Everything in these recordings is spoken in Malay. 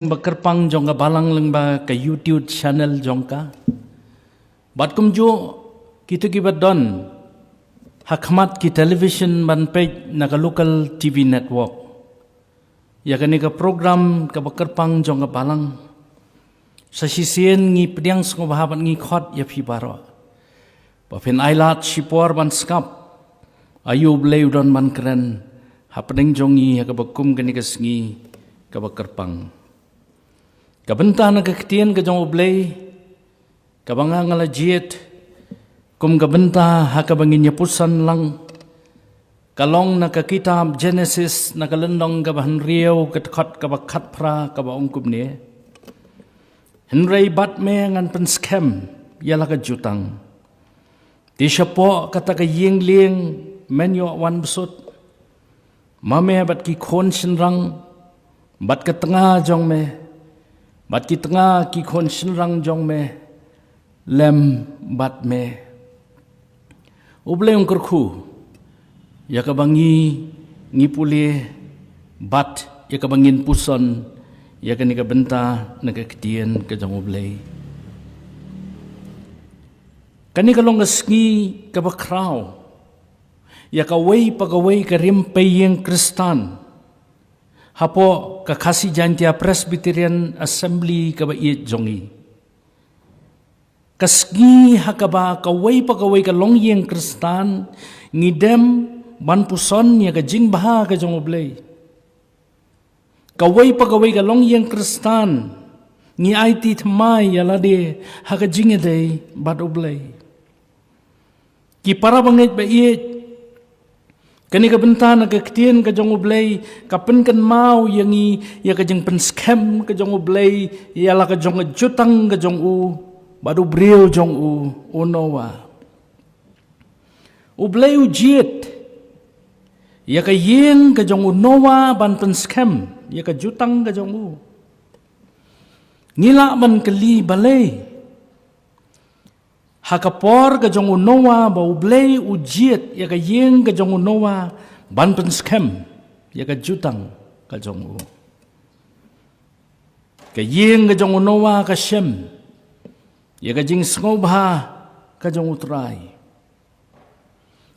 Bakerpang jongka balang lengba ke YouTube channel jongka. Bat kumjo kita kibat don hakmat ki television ban page naga local TV network. Ya kani ka program ka bakerpang jongka balang. Sa sisien ngi pediang sengo bahabat ngi khot ya pi baro. Bafin ailat sipor ban skap. Ayub leu don ban keren. Hapedeng jongi ya ka bakum kani ka sengi ka bakerpang. Kabenta na kakitian ka jong oblay, kabanga nga lajiet, kum kabenta hakabangin yapusan lang, kalong na kakitab Genesis na kalendong kabahan riyaw katkot kabakat pra kabaong kubni. Henry batme ngan penskem yala ka jutang. Di siya po kataka yingling menyo wan besut. Mame bat ki kon sinrang, bat katanga jong me. Bat ki tengah ki kon sinrang jong me lem bat me uble ung kerku ya kabangi ngipule bat ya kabangin puson ya kani ka benta naga ketien ka jong uble kani kalong ngasngi ka bakraw ya kawai pagawai ka rimpayeng kristan hapo kakasi jantia Presbyterian Assembly kaba iet jongi. Kasgi hakaba kawai pagawai ka longyeng kristan ngidem ban puson ya ka jing baha ka jong oblay. Kawai pagawai ka longyeng kristan ngi IT thamay ya lade haka jing eday bad oblay. Ki para bangit ba iet kani ka benta na kaktian ka jong ublay, kapen kan mau yangi ya ka jeng penskem ka jong ublay, yala ka jong jutang ka jong u, badu brio jong u, unowa. Ublay ujiet, ya ka yeng ka jong unowa ban penskem, ya ka jutang ka jong u. Ngila man kali balay, hakapor ka jong unowa ba ublay ujiet ya ka yeng ka jong unowa ban penskem ya ka jutang ka jong u. Ka yeng ka jong unowa ka shem ya ka jing sngoba ka jong utray.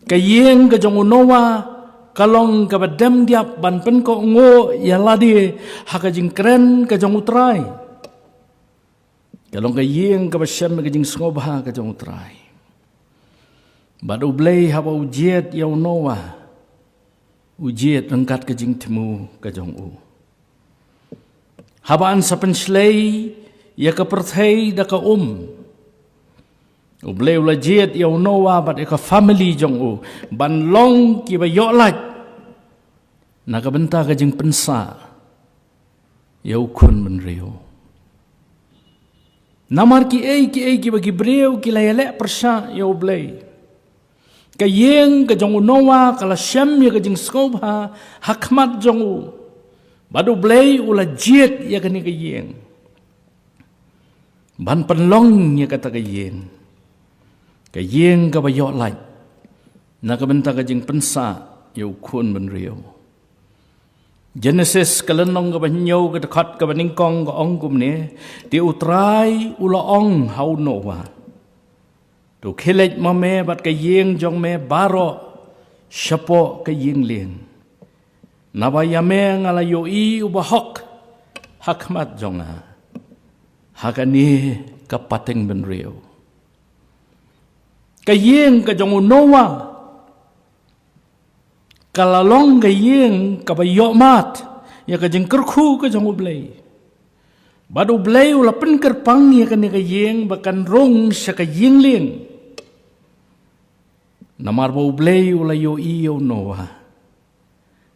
Ka yeng ka jong unowa kalong ka badem diap ban pen ko ngo ya ladi haka jing keren ka jong utray. Kalong kayeng kabasyam magiging sngoba ka jong utray. Bad ublay haba ujiet yaw nowa. Ujiet angkat ka jing timu ka jong u. Habaan sa penslay ya kaperthay da ka Ublay ulajiet yaw nowa bad ka family jong u. Banlong kiba yolat. Nakabenta ka jing pensa. Yaw kun menriyo. Namar ki bagi breu ki layalek persya ya ublay. Kayeng ka jong unowa kala syam ya ka jing skobha hakmat jong u. Badu ublay ula jiet ya kani kayeng. Ban penlong ya kata kayeng. Kayeng ka bayok laj. Nakabenta ka jing pensa ya ukun benriyo. Genesis kalenong ka banyaw ka dekat ka baningkong ka ongkum ni di utray ula ong hau nowa. Tu kilit mame bat ka yeng jong me baro syapo ka yeng ling. Nabayame ngalayo i ubahok hakmat jong ha. Hakani kapating benriyo. Ka yeng ka jong unowa. Kalalong gayeng kabayok mat, ya kajeng kerku ka jong ublay. Bad ublay ulapan kerpang ya kani gayeng bakan rong siya kayeng ling. Namar ba ublay ulayo iyo nowa.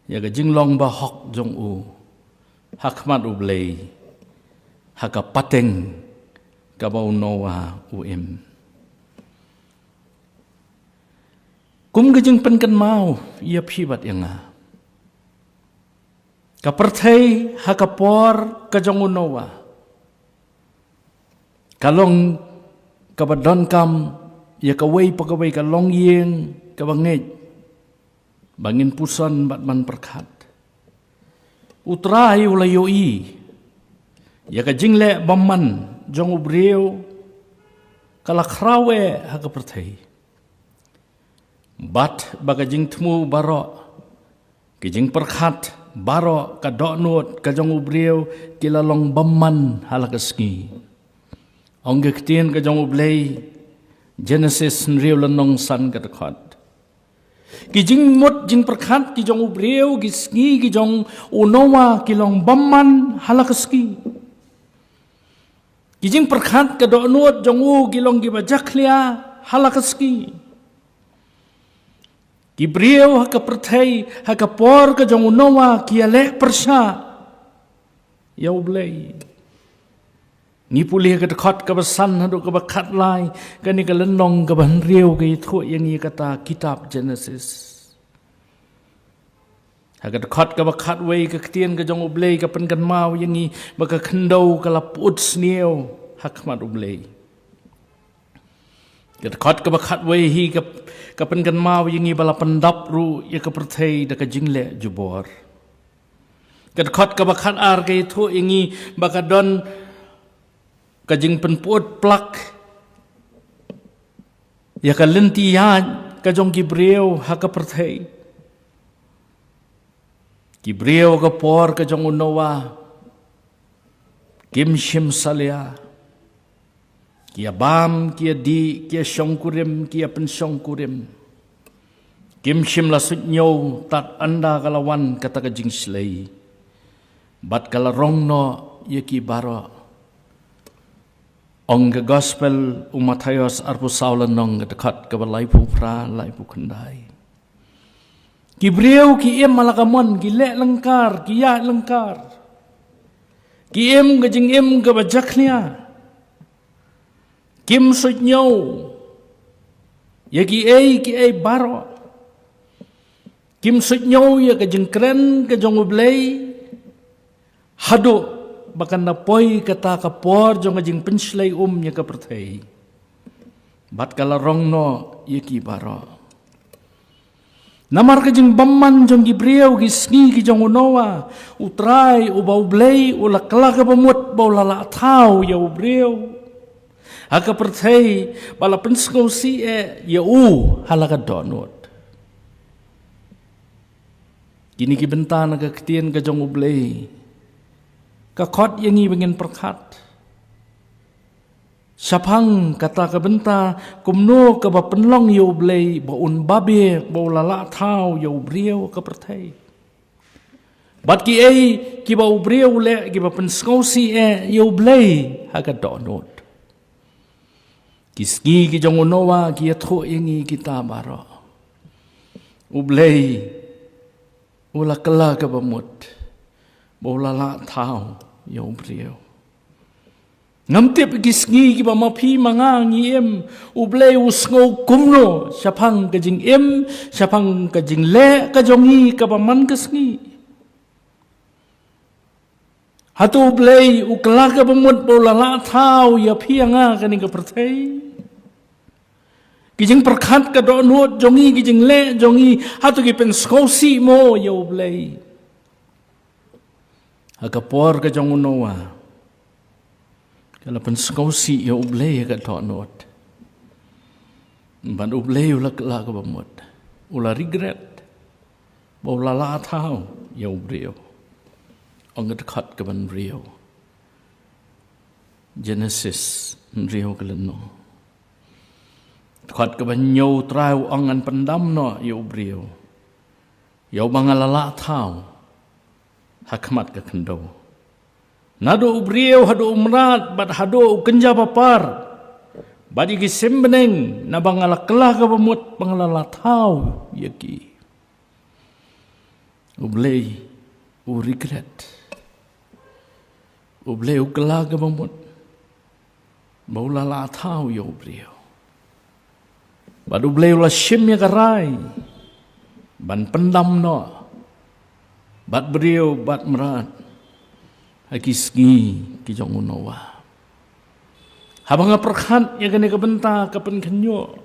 Ya kajeng long bahok jong u. Hakmat ublay. Hakapateng kabaw nowa uim. Kum gajeng penkan mau ia pibat yang nga. Kapertay hakapor kajong unowa. Kalong kabadon kam ia kaway pagaway kalong yeng kabangit. Bangin puson batman perkat. Utray ulayo i. ya ka jingle bamman jong ubriu kala krawe ha ka perthei bat baga jing thmu baro ki jing perkhat baro ka donut ka jong ubriu kila long bamman halakaski ongge ktien ka jong ublei Genesis nriu lanong san ka takhat ki jing mot jing perkhat ki jong ubriu ki ski ki jong unowa ki long bamman halakaski ki jing perkhat ka donut jong u ki long ki bajaklia halakaski ki briu ha ka perthei ha ka por ka jong unowa ki ale persha ya ublei ni pulih ka takhat ka basan hadu ka bakhat lai ka ni ka lenong ka ban riu ka ithu yang ni kata kitab Genesis ha ka takhat ka bakhat wei ka ktien ka jong ublei ka pen kan mau yang ni baka khendau ka laput sniu hakmat ublei ka takhat ka bakhat wei hi ka pen kan mau yang ni bala pendap ru ya ka perthei da ka jingle jubor ka takhat ka bakhat ar ka ithu yang ni baka don kajing penpuat plak ya ka lenti ya ka jong kibriu ha ka perthei kibriu ka por ka jong unowa kim shim salia kia bam kia di kia shongkurim kia pen shongkurim kim shim la sutnyo tat anda kalawan kata ka jing slei bat kala rong no ya ki baro Ong gospel umatayos arpu saulan nong dekat ke balai pupra lai pukandai. Ki briau ki em malakamon ki lek lengkar ki ya lengkar. Ki em gajing em ke bajaknya. Kim sutnyo. Ya ki ei baro. Kim sutnyo ya gajing keren ke jong ublei. Hadu bahkan napoi kata kapor jong ajing penslai nya ka perthei bat kala rong no yeki baro namar ka jing bamman jong gibriau gisngi ki jong unowa utrai u bau blei u lakla ka bamut bau lala thau ya ubriau aka perthei bala pensko si ya u halaka donut kini ki bentana ka ktien ka jong ublei ka khot yang i bengin perkhat sapang kata ka benta kumno ka ba penlong yo blei ba un babe ba lala thau yo brieu ka perthei bat ki ei ki ba brieu le ki ba penskosi yo blei ha ka donot kiski ki jong unowa ki atho yang i kita baro ublei ula kala ka bamut ba lala thau yo brieu ngamtip gisngi ki ba mapi manga ngiem ublei usngau kumno sapang ka jing em sapang ka jing le ka jongi ka ba man kasngi hatu ublei ukla ka bamut bola la thau ya phianga ka ni ka perthei ki jing perkhat ka do nuot jongi ki jing le jongi hatu ki pen skosi mo yo ublei Hakapor ka jong unowa. Kala penskosi ya ublei ka tonot. Ban ublei ula kala ka bamut. Ula regret. Ba ula la thau ya ubreo. Ang dekat ka ban rio. Genesis rio ka leno. Dekat ka ban nyo trau angan pendam no ya ubreo. Ya bangalala thau. Hakmat ka kendo. Nado ubrieu hado umrat bat hado kenja papar. Badi ki sembeneng na bangalaklah ka pamut pangalala tau yaki. Ublei u regret. Ublei u kala ka pamut. Baulala tau ya ubrieu. Bad ublei ula shim ya karai. Ban pendam no. Bat beriau, bat merat. Hakiski ki jong unowa. Habang perkhat ya kene kabenta kapen kenyo.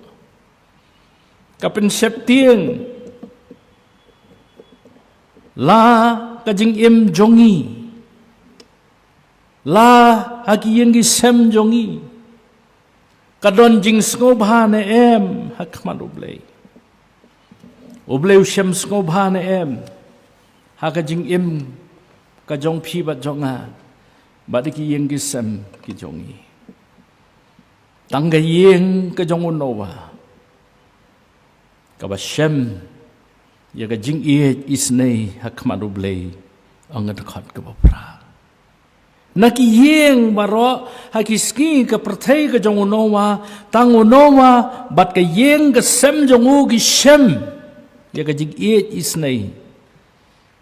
Kapen septieng. La kajing im jongi. la haki yengi sem jongi kadon jing skobhane em hakman ublei shem skobhane em haka jing im ka jong phi bat jonga badiki yengi sem ki jongi tangga yeng ka jong unowa ka ba shem ya ka jing ie isnei hakman ublei angat khat ka pra naki yeng baro hakiski ka prathai ka jong unowa tang unowa bat ka yeng ka sem jongu ki shem ya ka jing ie isnei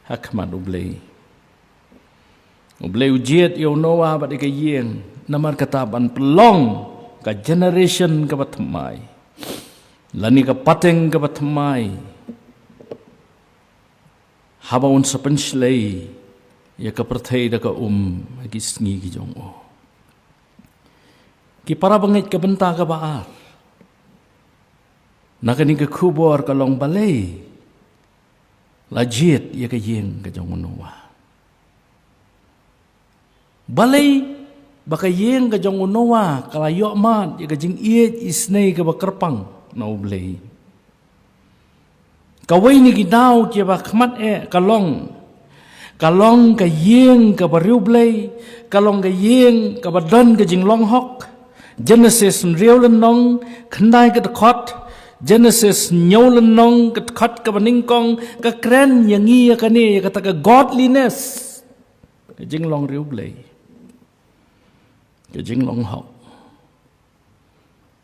hakman ublei ujiet yo noa bat ka yeng namar kata ban pelong ka generation ka batmai lani ka pateng ka batmai habaun sapenslei ya ka perthai da ka gisngi ki jong o ki para bangit ka benta ka baar nakani ka khubor ka long balai lajiet ya ka yeng ka jong noa balai baka yeng ka jong unowa kala yok mat ya ka jing iet isnei ka bakarpang na ublei kawai ni gidaw ki ba khmat kalong ka yeng ka bariu blei kalong ka yeng ka badon ka jing long hok Genesis real nong khandai ka khot Genesis nyol nong ka khot ka baning kong ka kren yangi ka ni ka ta ka godliness ka jing long riu blei cái chính long học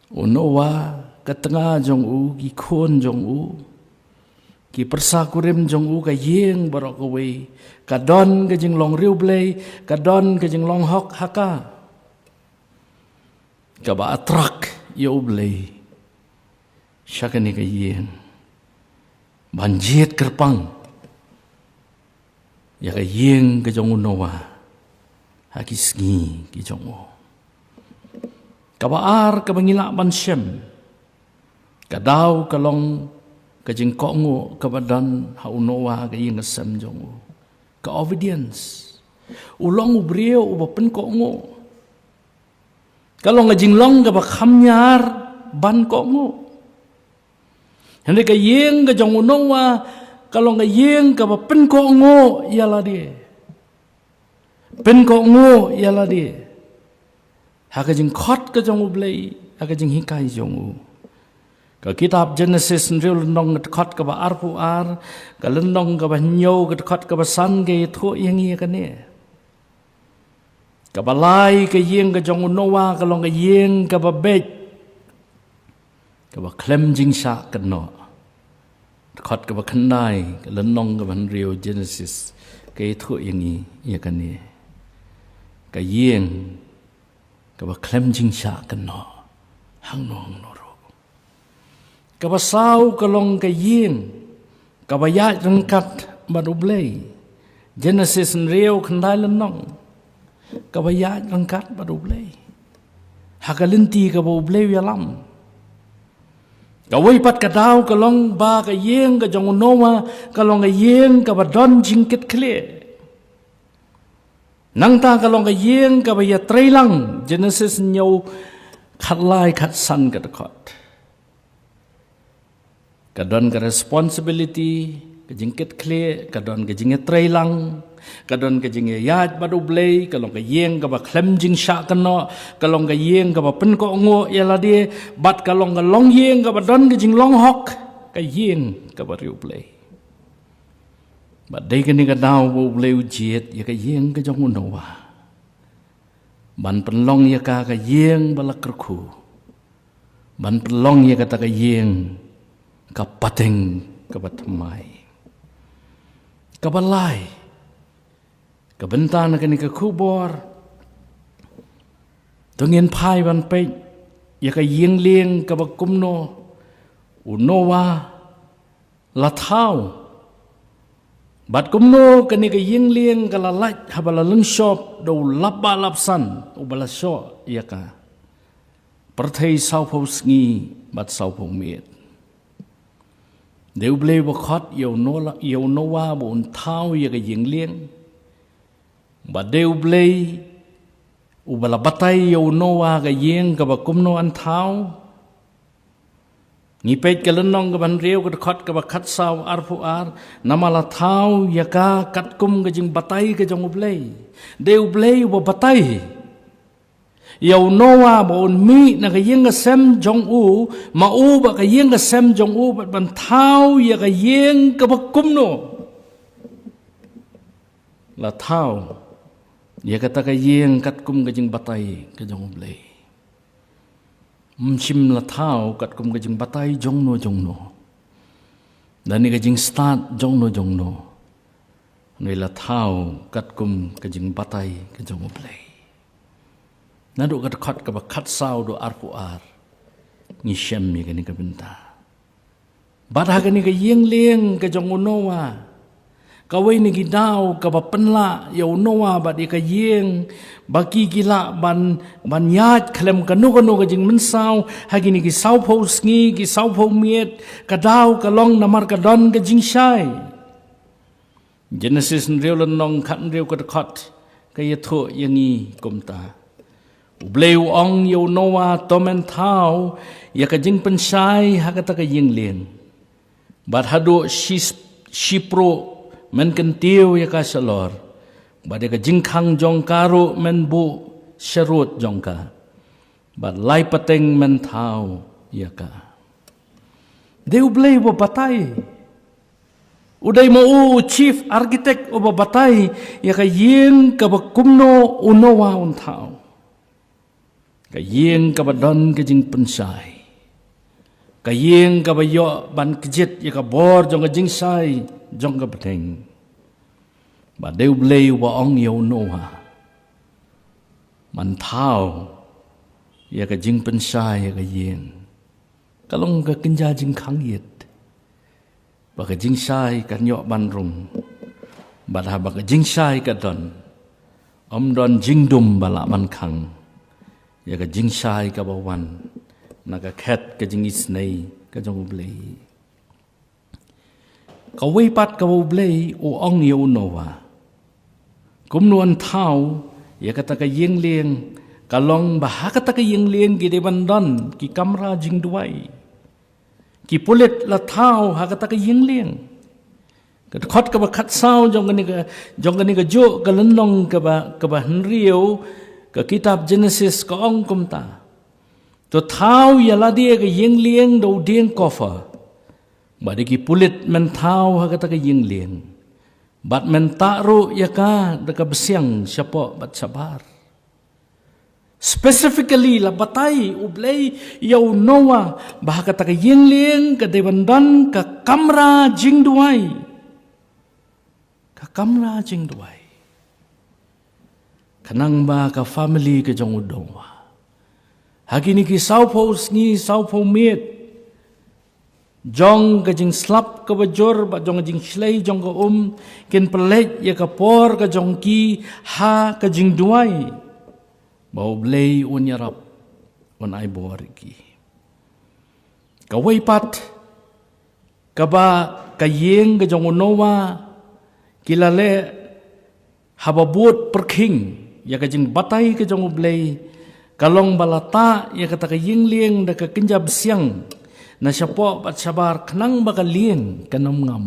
unowa katanga jong u ki khon jong u ki persakurim jong u ka yeng barok away ka don ka jing long riu blei ka don ka jing long hok haka ka ba atrak yo blei shakani ka yeng banjiet kerpang ya ka yeng ka jong unowa hakisngi ki jong u kabaar kabangila ban shem kadaw kalong kajing kongo kabadan haunowa kaying sem jongo ka obedience ulong ubrio ubapen kongo kalong kajing long ka bakhamnyar ban kongo hande kayeng ka jong unowa kalong kayeng ka bapen kongo yala dia pen kongo yala dia haka jing khot ka jong ublei haka jing hikai jong u ka kitab Genesis real nong kat khot ka ba arpu ar ka lendong ka ba nyo kat khot ka ba san ge tho yang ye ka ne ka ba lai ka yeng ka jong nowa ka long ka yeng ka ba bet ka ba klem jing sha ka no khot ka ba khnai ka lendong ka ban real Genesis ke tho yang ye ka ne ka yeng ka ba klem jing sha kan no hang nong no ro ka ba sau ka long ka yeng ka ba ya rang kat ba du blei Genesis reo kan dai lan nong ka ba ya rang kat ba du blei ha ka linti ka ba blei ya lam ka wei pat ka dau ka long ba ka yeng ka jong no ma ka long ka yeng ka ba don jing ket kle nang ta ka long ka yeng ka ba ya trailang Genesis nyau khat lai khat san ka khot ka don ka responsibility ka jingket kle ka don ka jinge trailang ka don ka jinge yat badu blei ka long ka yeng ka ba klem jing sha ka no ka long ka yeng ka ba pen ko ngo yala de bat ka long yeng ka ba don ka jing long hok ka yeng ka ba riu blei but they can get down wo bleu jiet ya ka yeng ka jong no wa ban penlong ya ka yeng balak kerku ban penlong ya ka ta ka yeng ka pateng ka batmai ka balai ka bentan ka ni ka kubor tungin pai ban pe ya ka yeng leng ka ba kumno unowa la thau bat kumno kani ka yeng lieng kala lait habala leng shop do labba lapsan ubala sho yaka perthei sau phau sngi bat sau phau miet deu ble bo khot yo no wa bon thau ya ka yeng lieng ba deu ble ubala batay yo nowa ga yeng ka bakumno an thau ni pet ka lenong ka ban riu ka khot ka khat saw arpu ar namala thau yaka katkum ka jing batay ka jong ublay de ublay wa batay yo nowa bon mi na ka yeng ka sem jong u ma u ba ka yeng ka sem jong u ban thau ya ka yeng ka bakumno la thau ya kata ka yeng katkum ka jing batay ka jong ublay chim la thao kat kum ka jing batay jong no dan ni ka jing start jong no ni la thao kat kum ka jing batay ka jong ublay na do kat khat ka ba khat saw do arpu ar ni shem mi ka ni ka binta badha ka ni ka yeng leng ka jong nowa kawai ni gidaw ka ba penla yo nowa ba di ka yeng baki gila ban yat khlem ka nu ka jing mensaw hagi ni ki saw pho sngi ki saw pho miet ka daw ka long namar ka don ka jing shai Genesis nreu nong khat nreu ka khat ka ye tho yangi kumta ubleu ong yo nowa tomen thau ya ka jing pensai ha ka ta ka yeng leng bat hado shipro men kentiu ya ka salor bade ka jingkhang jong karo men bu sharut jong ka bad lai pateng men thau ya ka deu blei bo batai udai mo u chief architect o bo batai ya ka yeng ka ba kumno unowa un thau ka yeng ka ba don ka jing pensai ka yeng ka ba yo ban kjet ya ka bor jong ka jing sai jong ka pateng ba deu blei wa ong yo noha man thao ya ka jing pensai ya ka yeng kalong ka kinja jing khang yet ba ka jing sai ka nyo ban rum ba da ba ka jing sai ka don don jing dum ba la man khang ya ka jing sai ka ba wan na ka khet ka jing is nei ka jong blei ka wei pat ka blei o ong yo nowa kum nuan thau ya kata ka yeng leng kalong bah kata ka yeng leng ki de bandon ki kamra jing duai ki pulet la thau ha kata ka yeng leng ka khot ka ba khat sao jong ni ka jo ka lenong ka ba hnriu ka kitab Genesis ka ong kumta to thau ya la dia ka yeng leng do ding kofa badi ki pulit men thau ha kata ka yeng leng bat men taru ya ka da ka besiang siapa bat sabar specifically la batai ublei yo nowa bah kata ka yeng leng ka debandan ka kamra jing duai kanang ba ka family ka jong udowa hagini ki saupo sngi saupo miet jong ka jing slap ka bajor ba jong jing shlei jong ka ken pelet ya ka por ka jong ki ha ka jing duai bau blei un yarap un ai bor ki ka wei pat ka ba ka yeng ka jong nowa kilale hababut perking ya ka jing batai ka jong blei kalong balata ya ka ta ka yeng lieng da ka kinjab siang na siapa bat sabar kenang bakal lieng kanam ngam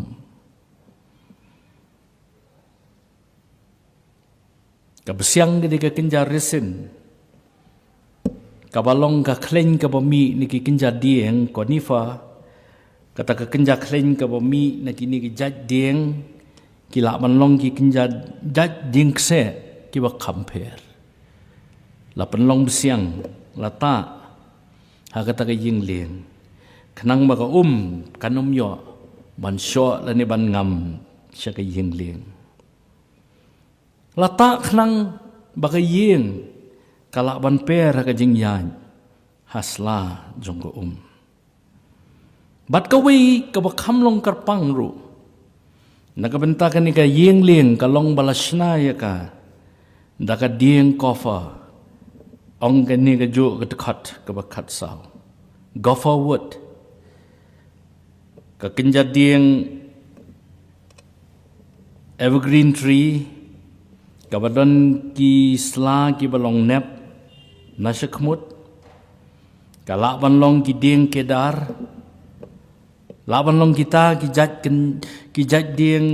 kabesiang gede ka kinja resin kabalong ka kleng ka bami ni ki kinja dieng konifa kata ka kinja kleng ka bami na kini ki jaj dieng kila manlong ki kinja jaj ding se ki ba compare la penlong besiang lata ha kata ka ying lieng kanang baka kanum yo ban syo la ni ban ngam sya ka ying lieng lata kanang baka ying kalak ban per ka jing yan hasla jong ko bat ka wei ka bakam long karpang ru nakabenta ka ni ka ying lieng kalong balasna ya ka daka dieng kofa ong ka ni ka jo ka kat ka bakat saw gofa wood ka kinja dieng evergreen tree kabadon ki sla ki balong nep nasyakmut kalaban long ki ding kedar laban long kita ki jat ding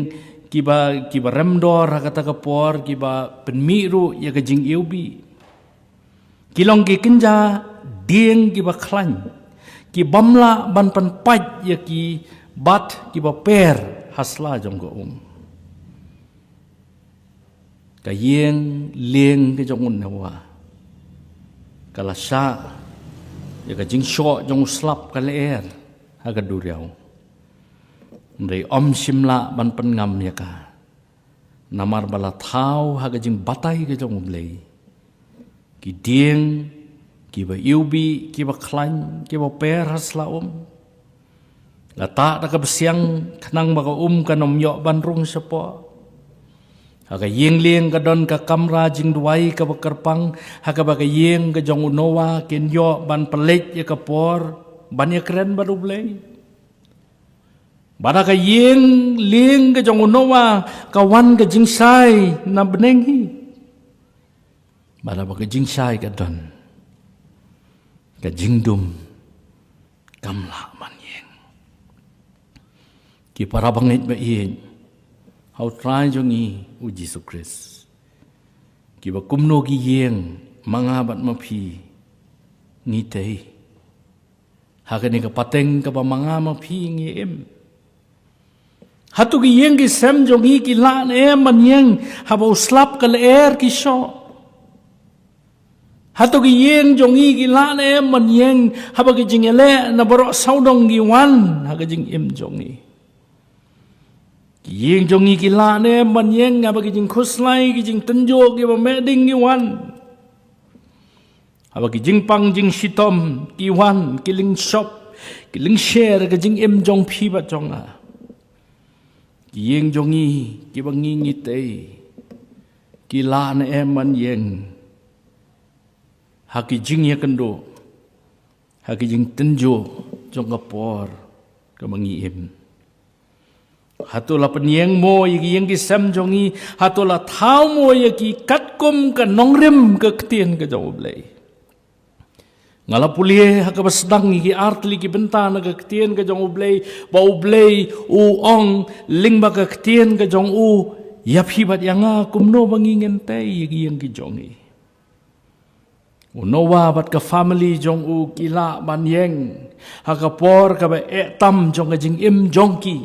kiba remdor kata kapor kiba penmiru ya kajing iubi kilong ki kenja ding kiba klan ki bamla ban panpaj ya ki bat kiba per hasla jong ko kayeng leng ke jong un hawa kalasa ya kajing sho jong slap kaler haga duriau Mrei om simla ban pengam ya ka. Namar bala thau haga jing batai ke jong blei. Ki ding, ki ba iubi, ki ba klan, ki ba per hasla Lata da ka besiang kanang baka kanom yok ban rung sepo. Haga yeng lieng ka don ka kamra jing duai ka bakarpang, haga baka yeng ka jong unowa ken yok ban pelet ya ka por, ban ya keren baru blei. Bada ka yeng ling ka jong unowa kawan ka jingsai na benenghi. Bada ba ka jingsai ka don. Ka jingdum kamla man yeng. Ki para bangit ba iyen. Hau try jong i u Jesus Christ. Ki ba kumno ki yeng mangabat mapi ngitei. Haka ni ka pateng ka ba mga mapi ngiem. Hatu ki yeng ki sem jong hi ki laan man yeng haba uslap ka leer ki syo. Hatu ki yeng jong hi ki laan man yeng haba ki jing ele na borok saudong ki wan haga jing im jong hi. Ki yeng jong hi ki laan man yeng haba ki jing kuslai ki jing tenjo ki ba meding ki wan. Haba ki jing pang jing sitom ki wan ki ling shop ki ling share ka jing im jong pi ba jong ha. Yeng jongi ki bangi ngitei ki la na man yeng haki jing ya kendo haki jing tenjo jong kapor ka bangi im hatola penyeng mo yeng ki sam jongi hatola thau mo ki katkum ka nongrem ka ktien ka joblei ngala pulie haka basdang ki artli ki benta na ka ktien ka jong ublei ba ublei u ong ling ba ka ktien ka jong u yaphi bat yanga kumno bangingen tai yang ki jongi unowa bat ka family jong u kila ban yeng haka por ka ba tam jong ka jing im jong ki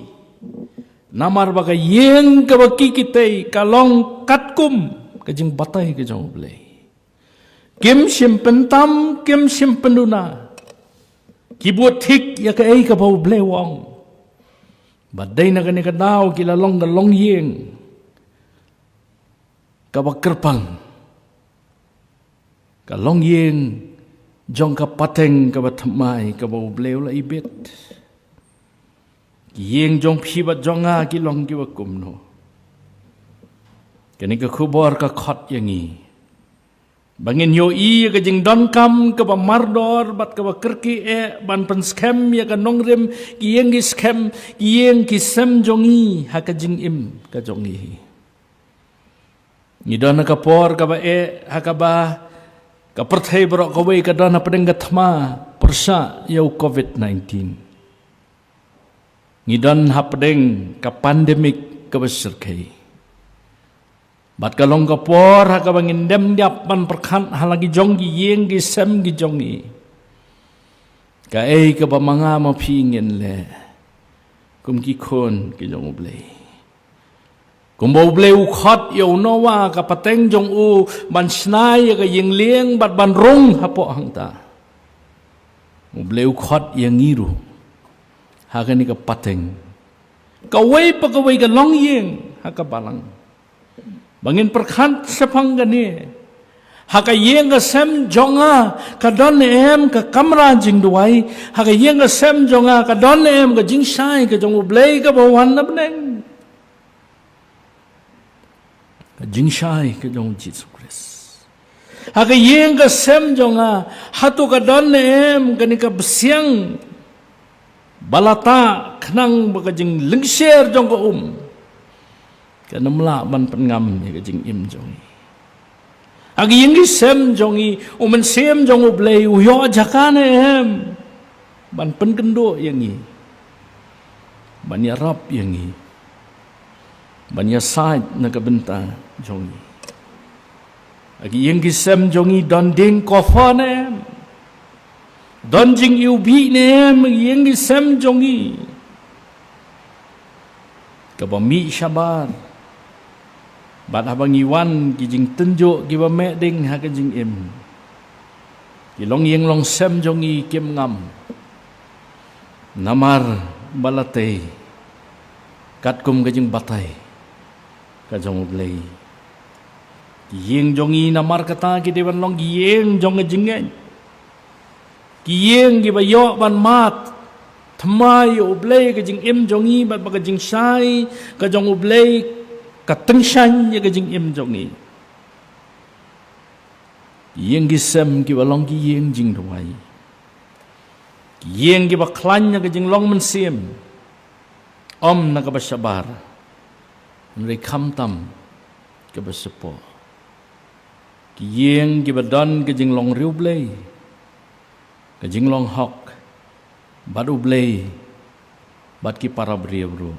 namar ba ka yeng ka ba ki kitei kalong katkum ka jing batai ka jong ublei Kim simpen tam, kim simpen duna. Kibuat thik ya ka ay ka bau blewang. Baday na ka ni kadaw kilalong na long yeng. Kabagkerpang. Kalong yeng jong ka pateng ka batamay ka bau blew la ibit. Yeng jong pibat jong nga kilong kiwakum no. Kani ka kubor ka kot yang i. Bangin yo i ka jing don kam ka ba mardor bat ka ba kerki ban pen scam ya ka nongrem ki yeng ki scam ki yeng ki sem jongi ha ka jing im ka jongi ni don ka por ka ba ha ka ba ka perthai bro ka wei ka don padeng ka thma persa yo covid-19 ni don ha padeng ka pandemic ka ba sirkai Bat kalong kapor haka bangin dem diap man perkan halagi jonggi yeng gi sem gi jongi. Ka ei ka ba mga mapingin le. Kum ki kon ki jong ublei. Kum ba ublei ukhat yaw nawa ka pateng jong u ban snai ka yeng lieng bat ban rong hapo hangta. Ublei ukhat yang ngiru. Haka ni ka pateng. Kawai pa kawai ka long yeng haka balang. Bangin perkhant sepang gani. Haka yeng ka sem jonga ka don em ka kamra jing duai. Haka yeng ka sem jonga ka don em ka jing sai ka jong ublei ka bawan na beneng. Ka jing sai ka jong Jesus Christ. Haka yeng ka sem jonga hatu ka don em ka ni ka besiang balata kenang baka jing lengser jong ka kanamla ban pengam ya kajing im jongi agi yengi sem jongi umen sem jong ublei uyo jakane hem ban penkendo yengi ban ya rap yengi ban ya side na kabenta jongi agi yengi sem jongi don ding kofane don jing ubi ne yengi sem jongi kabami syabar bat habang iwan kijing tunjuk ki ba me ding ha kijing im ki long yeng long sem jongi kem ngam namar balate kat kum kijing batai ka jong blei ki yeng jongi namar kata ki dewan long yeng jong jingen ki yeng ki ba yo ban mat thmai ublei kijing im jongi bat ba kijing sai ka jong ublei katengsan ya kajing im jongi yeng gisem ki balong ki yeng jing duai yeng ki baklan ya kajing long mensim om na ka basabar mri khamtam ka basepo ki yeng ki badon kajing long riublei kajing long hok badu blei bat ki para briabru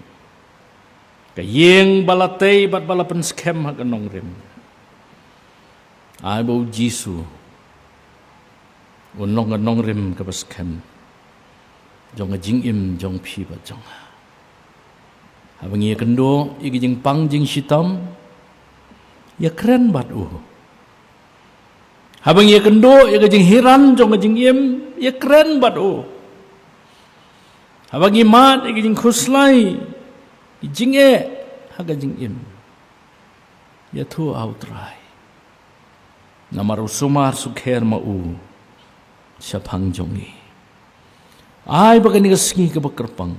kayeng balatay bat balapan skem ha kanong rim ay bo jisu unong kanong rim ka baskem jong jing im jong phi ba jong habang ye kendo igi jing pang jing sitam ya keren bat habang ye kendo ye jing hiran jong jing im ya keren bat habang ye mat igi jing khuslai jing haga jing im ya thu outrai namaru sumar sukher ma syapang jongi ai bagani ka singi ka bakarpang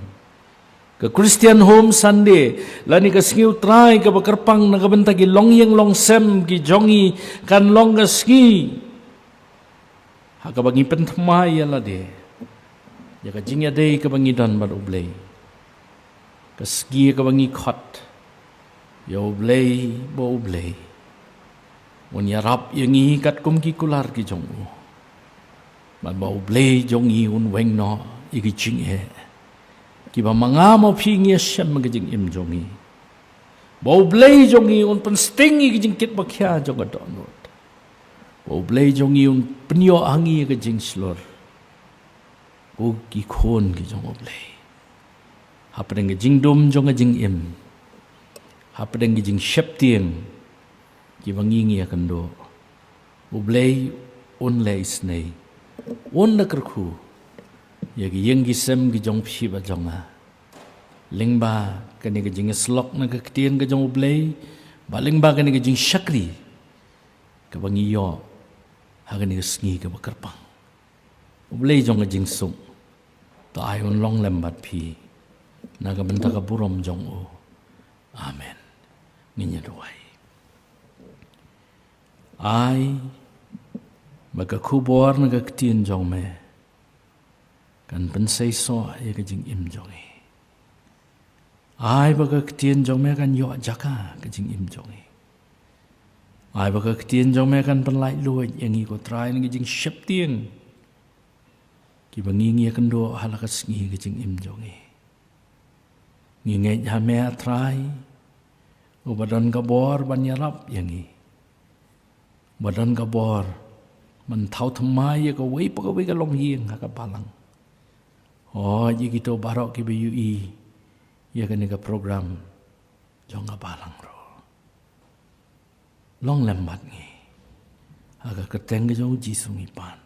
ka Christian Home Sunday lani ka singi utrai ka bakarpang nakabenta ki longyeng long sem ki jongi kan long ka singi haga bagi pentmai ala de ya ka jing ya de ka bangi dan bar ublei kasgi ka bangi khot yo blei bo blei on yarap yangi kat kum ki kular ki jong ba bo blei jong yi un weng no igi ching ki ba manga mo phi ngi shem ga jing im jong yi bo blei jong yi un pen sting igi jing kit ba khya jong ga not bo blei jong yi un pnyo angi ga jing slor o ki khon ki jong blei hapadeng jing dom jong jing im hapadeng jing shep tieng ki wangi ngi akando ublei on lei snei on na kerku yagi yengi sem gi jong phi ba jonga lingba kani gi jing slok na ga tieng ga jong ublei ba lingba kani gi jing shakri ka wangi yo ha ga ni sngi ga bakarpang ublei jong jing sum to ai on long lembat phi naga bentaka burom jong amen ninya doai ai baga kubor naga ktien jong me kan pensai so ya ka jing im jong ai baga ktien jong me kan yo jaka ka jing im jong ai baga ktien jong me kan penlai luai yang i ko try ngi jing shep tieng ki bangi ngi kan do halakas ngi ka jing im jong nginget hame atrai ubadan kabor banyarap yangi badan kabor man thau thamai ka wei pa ka wei ka long yeng ha ka balang yi gitu barok ki bu ya ka ni ka program jong ka balang ro long lembat ngi ha ka keteng ka jong jisu ngi pan